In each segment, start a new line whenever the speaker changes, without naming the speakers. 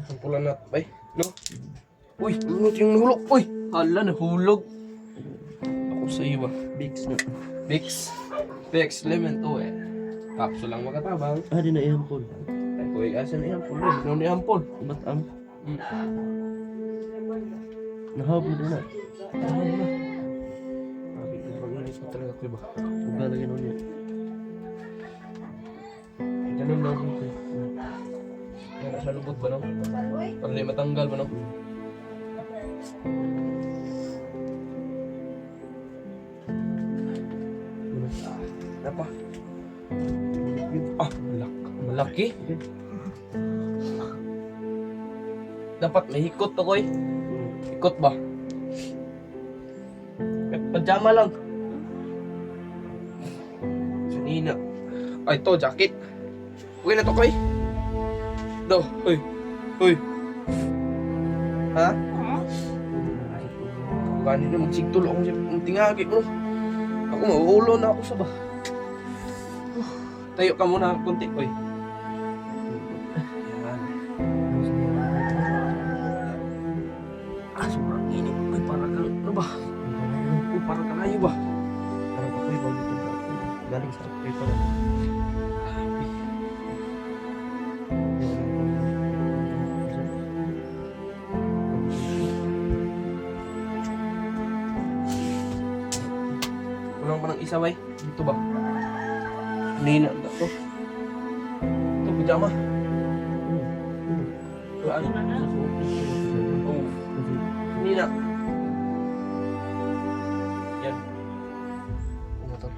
Ang pula na, bay. No? Uy, ano yung nahulog? Uy, hala, nahulog. Ako sa iyo ba?
Bigs na.
Vicks. Vicks Lemon to eh. Kapso lang makatabang.
Di na ihampol.
Ay, kuy, asa na ihampol rin. Ano na ihampol?
Ba't ang
Hmm.
nahawag mo din na.
Ano na? Sabi ko, mag-inis mo talaga ko ba?
Huwag galagyan mo niya.
Ganun lang dito. Kaya sa lubot ba no? Para di matanggal ba no? Apa? Ah, malaki. Dapat may hikot to koy. Hikot ba? Pajama lang. Sanina. Ay, to jacket. Okay na to koy. Do, hoy. Hoy. Ha? Kanina magsigtulo akong tingagi mo. Ako mauulo na ako sa ba. Tayo ka muna kunti, koy. Yan. Ah, sobrang init, koy. Parang kang, ano ba? Koy, parang kanayo ba?
Parang ako yung bago ito. Galing sa paper.
Kulang pa ng isa, bay. Dito ba? Nina, ba to? Ito, pajama. Wala, ano? Oh, Nina. Yan. Ano to?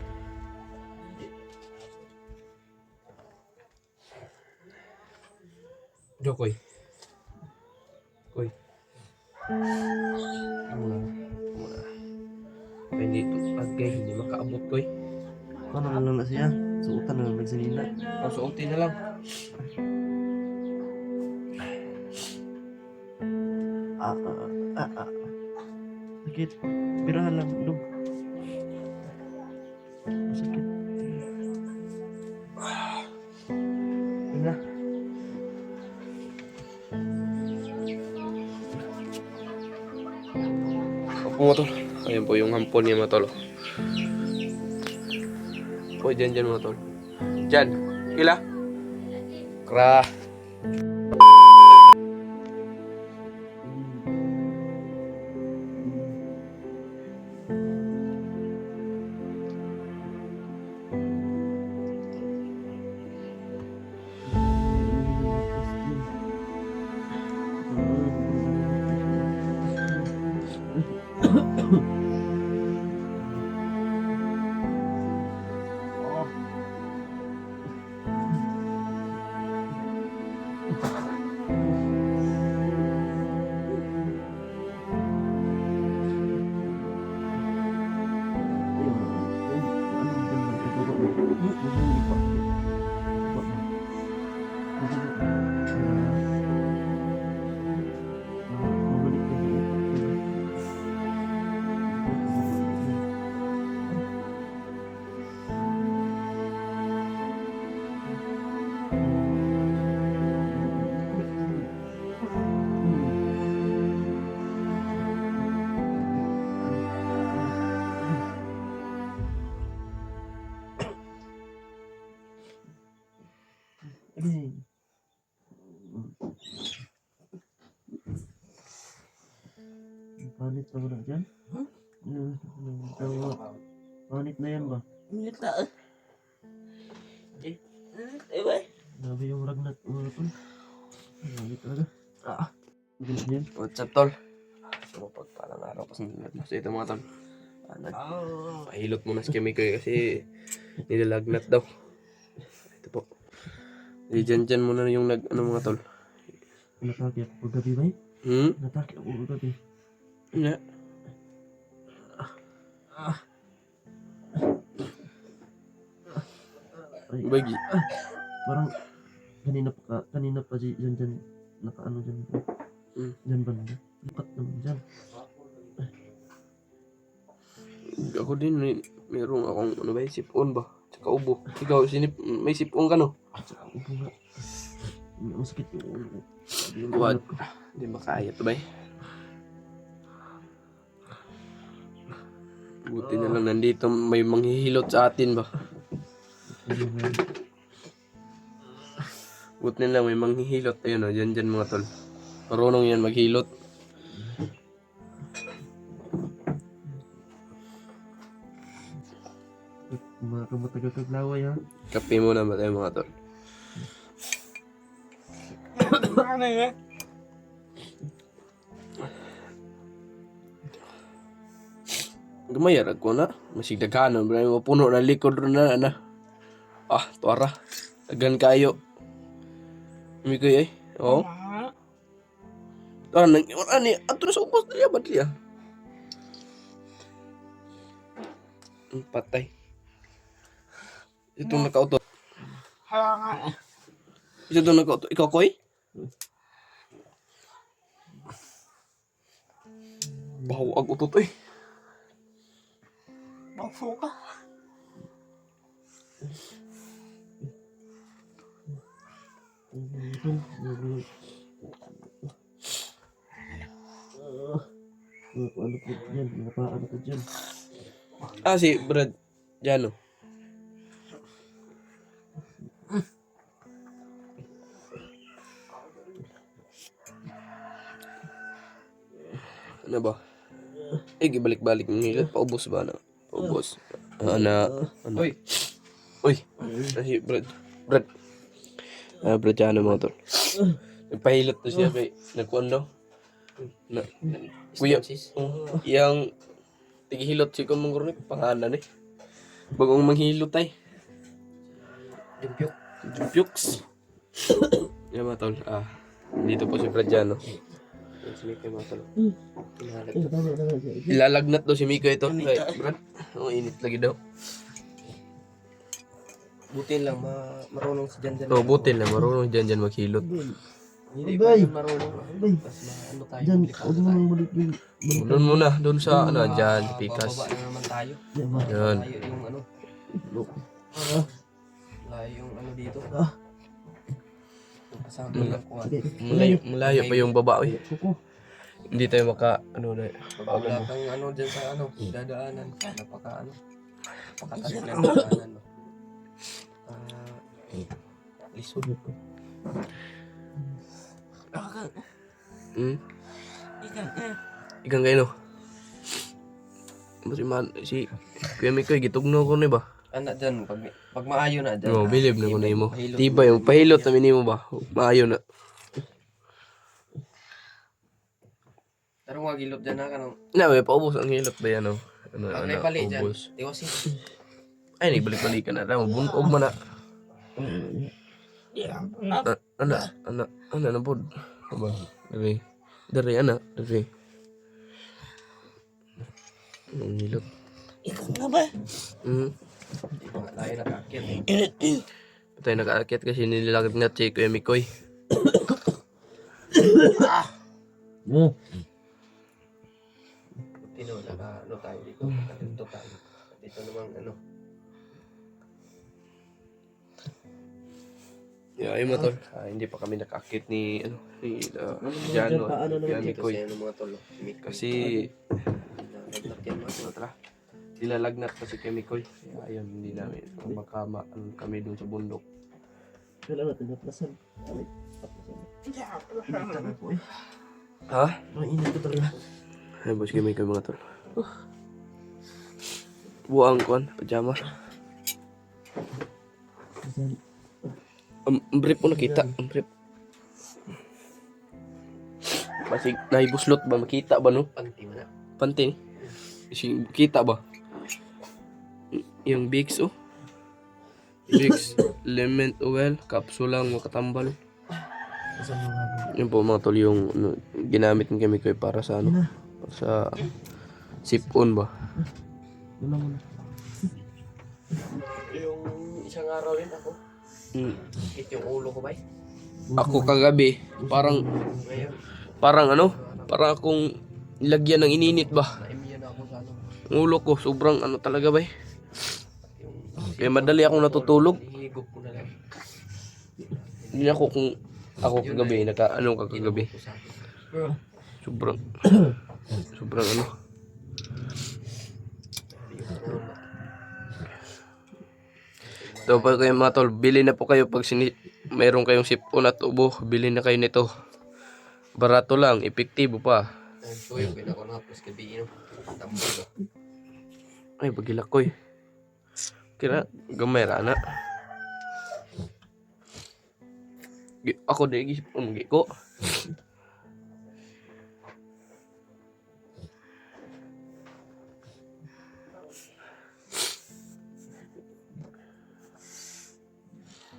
Do, koy. Koy. Muna. Muna. Hindi ito. Agay, hindi makaabot, koy.
Ano na lang na siya? Suutan na lang nagsinina.
O, suotin na lang.
Sakit. Birahan lang. Dug. Sakit.
Yun na. Opo mo tol. Ayan po yung hampon niya mo tol. O, dyan mo tol. Dyan. Kila. Kra.
Panit na wala dyan? Panit na yan ba?
Minit na. Ba?
Grabe yung ragnat. Panit talaga. Ganun yan.
What's up tol? So, pagpalang araw pa sa ito mga tol. Nagpahilot muna si Kimi kasi nilalagnat daw. Ito po. Dyan muna yung mga tol.
Natake ako gabi ba Natake ako gabi.
Hindi.
Ay,
Bagi.
parang kanina pa dyan nakaano dyan. Dyan banda. Lukat naman dyan.
Ako din, mayroong akong ano ba, sipon ba? Tsaka ubo. Ikaw, may sipon ka no?
Tsaka upo nga. Masakit yung ulo ko. Yung
What?
ulo ko.
Hindi makaya to, bay. Buti na lang nandito may manghihilot sa atin ba. Buti na lang may manghihilot. Ayun o, dyan mga tol. Marunong yan maghilot.
Mga kamatagal kaglaway ha.
Kape muna ba tayo mga tol? Gumayarag ko na. Masig daghanon. Maraming mapuno na likod ron na. Ah, tuwara. Dagan kayo. Hindi ko ay. Oo. Tuwara nang iwan ni. Ato na sa ubos na liya. Ba't liya? Patay. Itong nakautot. Ito itong nakautot. Ikaw, Koy? Bahaw ang utot eh.
Magfo ka.
Ano po dyan? Mga paano ko dyan?
Ah, si Brad. Jano. Ano ba? Eh, gibalik-balik ng hilat. Paubos ba na? Paubos. Ano? Uy! Uy! Si Brad. Brad. Brad Jano mga tol. Nagpahilot to siya kay nagkuhan daw. Kuya, yung tigihilot si kong mong pangalan eh. Bagong manghilot ay.
Jumpyok.
Jupyuks. Yan mga tol. Dito po si Pradiano. Si Miko mga tol. Ilalagnat daw si Miko ito. Ay, Brad. Init lagi daw.
Buti lang marunong si Jan.
Buti na marunong dyan maghilot.
Hindi
Bay!
pa marunong.
Bay!
Mas ano tayo.
Dyan,
delikado
huwag mo
tayo.
nang balik yung...
Doon muna. Doon sa dyan. Sa Pikas.
Bababa na naman tayo.
Yan ba?
Yan.
Layo yung ano. Layo yung ano dito.
Ah.
Yung kasama lang ko.
Malayo pa yung babae.
Kuko.
Hindi tayo ano na.
Pag wala kang ano dyan sa ano. Dadaanan. Napakatarik na yung dadaanan. No? Lisod.
Ikan kayo no? Si Kuya Mikoy, gitugno ko na ba?
Anak dyan. Pag maayo na dyan.
Oo, believe na ko na mo. Tibay, pahilot na minimo ba? Maayo na.
Pero wag ilot dyan na ka nung.
May paubos ang hilot ba yan o?
Pag may pali dyan.
Ubos.
Tiwasin.
Ay, nagbalik-balik ka na. Bunog mo na. Ana na po. Aba, dari, ana, dari. Ang hilot.
Ikaw na ba?
Hindi
pa nga tayo nakakit.
tayo nakaakyat kasi nililagnat si Kuya Mikoy.
Tino, ano tayo dito. Dito tayo. Dito namang ano.
Ay mo tol. Hindi pa kami nakakit ni Jano. Kuya
Dito
Mikoy.
sa ano mga tolo.
Kasi
Nagnak yan mga tolo.
nilalagnat pa si Kuya Mikoy. Kaya ayun, hindi namin makama kami doon sa bundok.
Kailan natin naplasan? Naplasan po eh.
Ha?
Mainit ko talaga.
Ay, boss Kuya Mikoy mga tol. Buang kuan, pajama. Ang brief mo nakita, ang brief. Basig naibuslot ba makita ba no?
Panti mo na.
Panting. Si kita ba? Yung Vicks oh. Vicks lemon oil, kapsulang makatambal.
Saan mo nga?
Yun po mga tol yung ginamit ng kami ko para sa para sa sip-on ba?
Yun lang muna.
Yung isang araw rin ako. Hit yung ulo ko ba eh.
Ako kagabi, parang
Ngayon,
parang akong nilagyan ng ininit ba?
na-immune ako sa ano.
Ang ulo ko, sobrang talaga ba
Yung
Kaya madali akong natutulog.
hihigop ko na lang.
Hindi ako kung Ako kagabi, ano ka kagabi?
Ko sa akin.
Sobrang, sobrang ano. Ito pa kayo mga tol, bili na po kayo pag mayroon kayong sipon at ubo, bili na kayo nito. Barato lang, epektibo pa.
So yung pinakunapos gabi yun. Tambol ba?
Ay, bagilakoy. Kira, gamay rana. Ako di gisipon ko.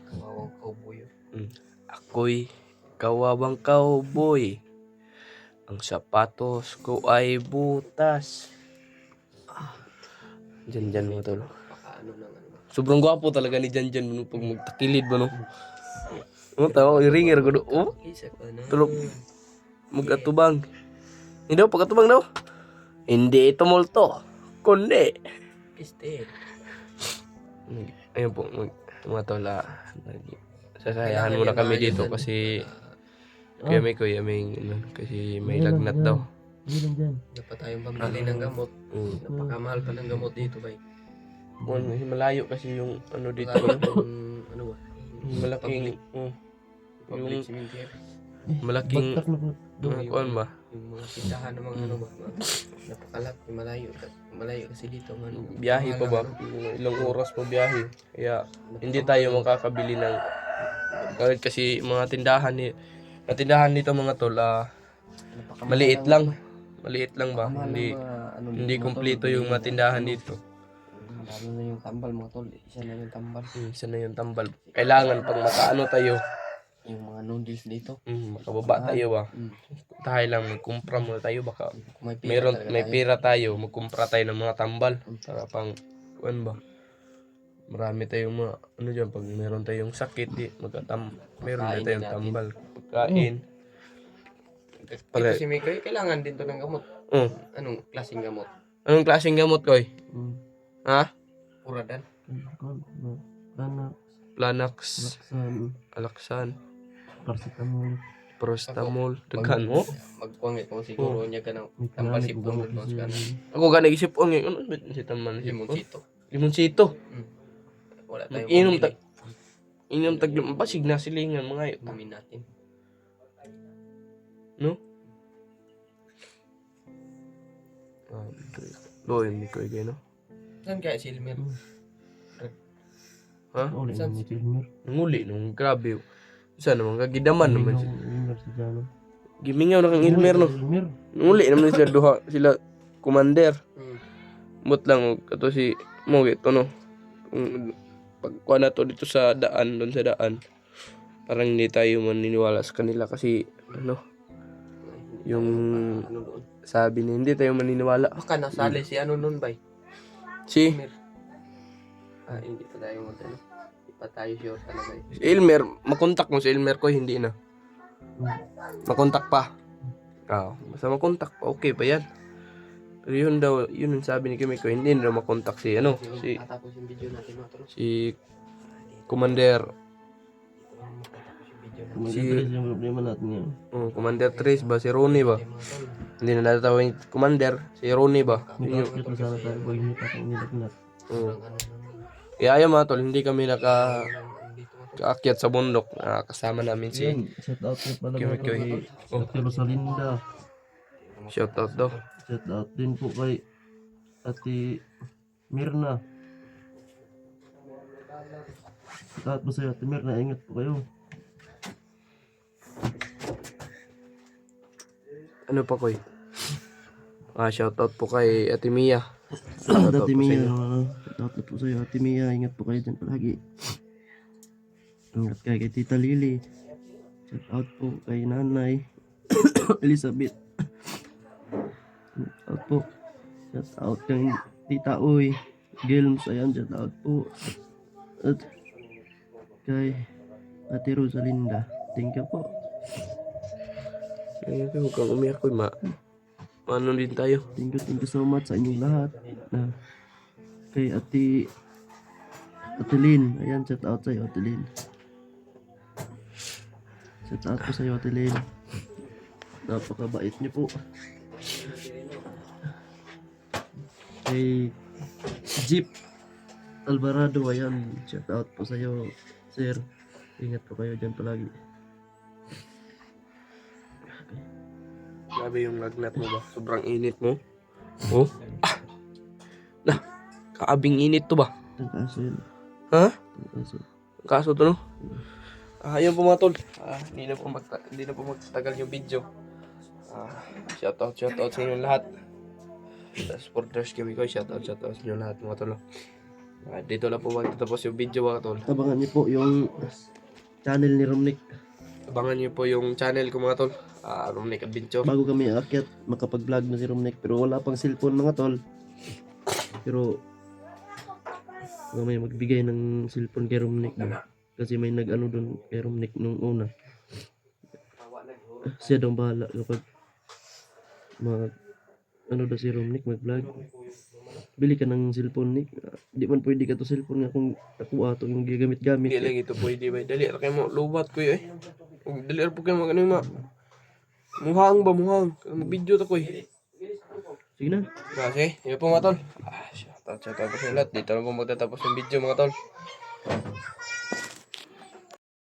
Kawawang cowboy yun.
Ako'y kawawang cowboy. Ang sapatos ko ay butas. Jan mo tol.
Pakaano ng ano ba?
Sobrang gwapo talaga ni Jan pag magtakilid ba no. Ano tao, i-ringer ko do. Oh,
Isa ka na.
tulog. Mag-atubang. Hindi daw, pag-atubang daw. Hindi ito multo. Kundi.
Piste.
Ayun po, mga tol, sasayahan muna kami dito kasi kaya may kuya may kasi may lagnat daw.
Hindi lang dyan.
Dapat tayong pambili ng gamot. Napakamahal pa ng gamot dito bay.
Malayo kasi yung ano dito.
Ano ba?
Malaking
Public cemetery.
malaking
Bagtak na po.
kuan ba?
Yung mga tindahan ng mga ano ba? Napakalap, malayo. Malayo kasi dito. Ano,
Biyahe pa ba? Ilang oras pa biyahe. Kaya hindi tayo makakabili ng kahit kasi mga tindahan dito mga tol, maliit lang. Maliit lang ba? Hindi kumpleto yung mga tindahan dito.
Lalo na yung tambal mga tol. Isa na yung tambal.
Isa na yung tambal. Kailangan pag makaano tayo,
Yung mga noodles dito.
makababa tayo ba? Tayo lang magkumpra muna tayo baka
Kung may pera talaga
may
tayo.
pera tayo, magkumpra tayo ng mga tambal para pang kuan ba? Marami tayong mga ano diyan pag meron tayong sakit meron na
Pagkain
tayong
natin.
tambal, pagkain.
Ito si Mikoy, kailangan din to ng gamot.
Mm.
Anong klaseng gamot?
Anong klaseng gamot koy? Ha?
Uradan.
Anak,
Planax,
laksan,
Alaksan,
paracetamol.
Prostamol, daghan mo.
Magkuwangit mo siguro niya ka ng
May
tambal
tinalik,
sipon.
gamot kasi yan.
Ako gani isip ko ngayon, ano ba si taman
Limon
sipon?
sito.
Limonsito.
Wala tayong
Mag-inom
pambili.
Inom taglim basig na silingan mga yun.
Inumin natin.
No? Loy, hindi ko igay, no?
Saan kaya si Elmer?
Ha?
Uli
Saan
mo si Elmer.
Nanguli, nung grabe. Isa naman, kagidaman naman siya.
Elmer si Jano.
Gimingaw na kang Ilmer, no?
Elmer.
Nanguli naman sila duha, sila commander.
Hmm.
But lang, ito si mo, ito, no? Pagkuha na to dito sa daan, doon sa daan. Parang hindi tayo maniniwala sa kanila kasi, ano, yung
Ano doon?
sabi niya, hindi tayo maniniwala.
Baka nasali si ano nun bay?
Si
Elmer. Hindi pa tayo ano. Hindi pa tayo sure talaga eh.
Elmer, makontak mo si Elmer ko, hindi na. Makontak pa. Basta makontak pa, okay pa yan. Pero yun daw, yun ang sabi ni Kimiko, hindi na makontak si, ano, si
Tatapos yung video natin mga tol.
Commander,
Tatapos yung video natin.
Mag-address yung problema natin ngayon.
Commander Trace ba, si Ronnie ba?
Mga tol.
Hindi na natatawag yung Commander, si Ronnie ba? Yun yung,
Mag-address na sana tayo. Huwag hindi pa tayo nilagnat.
mm.
Ano
Kaya ayaw mga tol, hindi kami
dito mga tol.
nakaakyat sa bundok. Kasama namin si
Yan, shout out po pala
Kimi
mga
Koy.
tol. Ate Rosalinda.
Shoutout daw.
Shout out din po kay Ate Mirna. Shout out po sa'yo Ate Mirna. Ingat po kayo.
Ano pa koy? Shoutout po kay Ate Mia.
Shout out
Shoutout
Ate
po sa
Mia.
inyo.
Shout out po sa'yo Ate Mia. Ingat po kayo dyan palagi. Ingat kayo kay Tita Lily. Shout out po kay Nanay Elizabeth. Shout out po. Shout out kay Tita Uy. Gilms, ayan, shout out po. At kay Ate Rosalinda. Thank you po.
Ayun ko, huwag kang umiyak ko, ano din tayo.
Thank you so much sa inyong lahat. Kay Ate Lynn. Ayan, shout out sa'yo, Ate Lynn. Shout out po sa iyo, Ate Lynn. Napakabait niyo po. Kay Jeep Alvarado, ayan. Shout out po sa iyo, sir. Ingat po kayo dyan palagi.
Grabe yung lagnat mo ba? Sobrang init mo. Oh? Ah! Nah, kaabing init to ba?
Ang kaso yun.
Ha?
Ang kaso.
Kaso to, no? Ayun po mga tol. Hindi na po magtatagal yung video. Shoutout sa inyo lahat. Sa supporters kami ko, shoutout sa inyo lahat mga tol. Dito na po magtatapos yung video mga tol.
Abangan niyo po yung channel ni Romnick.
Abangan niyo po yung channel ko mga tol. Romnick Adventure.
Bago kami aakyat, makapag-vlog na si Romnick. Pero wala pang cellphone mga tol. Pero may magbigay ng cellphone kay Romnick. Kasi may nag-ano dun kay Romnick nung una. Siya daw bahala kapag ano daw si Romnick mag-vlog. Bili ka ng cellphone, Nick. Di man pwede ka to cellphone nga kung ako ato yung gigamit-gamit.
Hindi lang ito pwede ba? Dali ra kayo mo. Lubat ko eh. Dali ra po kayo mag ano yung muhang ba muhang. Mag-video to ko eh.
Sige na.
Kasi, yun po mga tol. Shoutout po sa lahat. Dito na po magtatapos yung video mga tol.